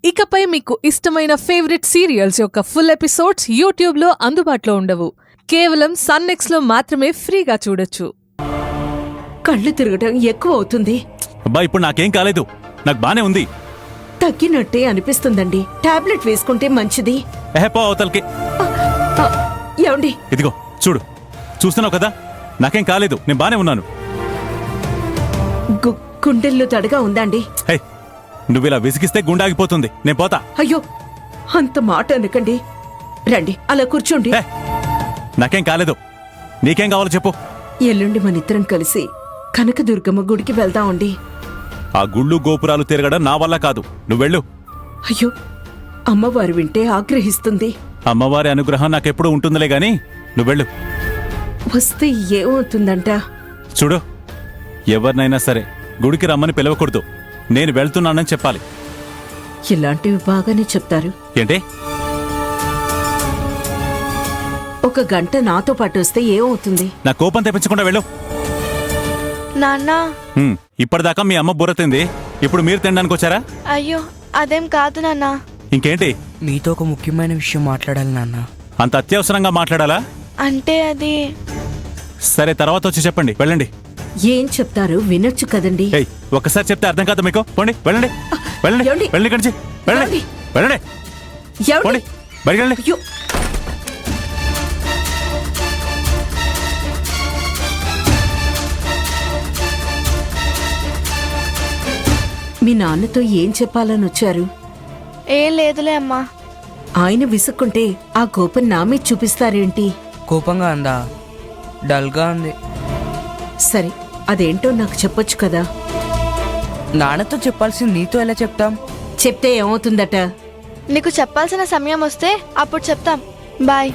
ఇకపై మీకు ఇష్టమైన ఫేవరెట్ సీరియల్స్ యొక్క ఫుల్ ఎపిసోడ్స్ యూట్యూబ్లో అందుబాటులో ఉండవు. కేవలం సన్నెక్స్లో మాత్రమే ఫ్రీగా చూడొచ్చు. కళ్ళు తిరగటం ఎక్కువ అవుతుంది. అబ్బా ఇప్పుడు నాకేం కాలేదు, నాకు బానే ఉంది. తగ్గినట్టే అనిపిస్తుందండి. టాబ్లెట్ వేసుకుంటే మంచిది. ఎహపో అవతలకి. ఏమండి, ఇదిగో చూడు, చూస్తున్నావు కదా, నాకేం కాలేదు, నేను బానే ఉన్నాను. గుండెల్లో తడగా ఉందండి. హే, నువ్వు ఇలా విసిగిస్తే గుండాగిపోతుంది, నేను పోతా. అయ్యో, అంత మాట అనకండి. రండి, అలా కూర్చోండి. హే, నాకేం కాలేదు, నీకేం కావాలో చెప్పు. ఎల్లుండి మనిద్దరం కలిసి కనకదుర్గమ్మ గుడికి వెళ్దామండి. ఆ గుళ్ళు గోపురాలు తిరగడం నా వల్ల కాదు, నువ్వెళ్ళు. అయ్యో, అమ్మవారు వింటే ఆగ్రహిస్తుంది. అమ్మవారి అనుగ్రహం నాకెప్పుడు ఉంటుందిలే గాని నువ్వెళ్ళు. వస్తే ఏమవుతుందంట? చూడు, ఎవరినైనా సరే గుడికి రమ్మని పిలవకూడదు, నేను వెళ్తున్నానని చెప్పాలి. ఇలాంటివి బాగానే చెప్తారు. ఏంటి? ఒక గంట నాతో పాటు వస్తే ఏమవుతుంది? నా కోపం తెప్పించకుండా వెళ్ళు. నాన్న, ఇప్పటిదాకా మీ అమ్మ బుర్ర తింది, ఇప్పుడు మీరు తినడానికి వచ్చారా? అయ్యో అదేం కాదు నాన్న. ఇంకేంటి? మీతో ఒక ముఖ్యమైన విషయం మాట్లాడాలి నాన్న. అంత అత్యవసరంగా మాట్లాడాలా? అంటే అది సరే, తర్వాత వచ్చి చెప్పండి, వెళ్ళండి. ఏం చెప్తారు వినొచ్చు కదండి. ఏయ్, ఒక్కసారి చెప్తే అర్థం కాదు మీకు. పోండి, వెళ్ళండి, వెళ్ళండి, ఏమండి? వెళ్ళండి, ఇక్కడి నుంచి వెళ్ళండి, వెళ్ళండి, ఏమండి? పోండి, బయటికి వెళ్ళండి. అయ్యో, మీ నాన్నతో ఏం చెప్పాలని వచ్చారు? ఏం లేదులే అమ్మా. ఆయన విసుక్కుంటే ఆ కోపం నా మీద చూపిస్తారేంటి? కోపంగా అందా? డల్గా ఉంది. సరే, అదేంటో నాకు చెప్పొచ్చు కదా. నాన్నతో చెప్పాల్సింది నీతో ఎలా చెప్తాం? చెప్తే ఏమవుతుందట? నీకు చెప్పాల్సిన సమయం వస్తే అప్పుడు చెప్తాం. బాయ్.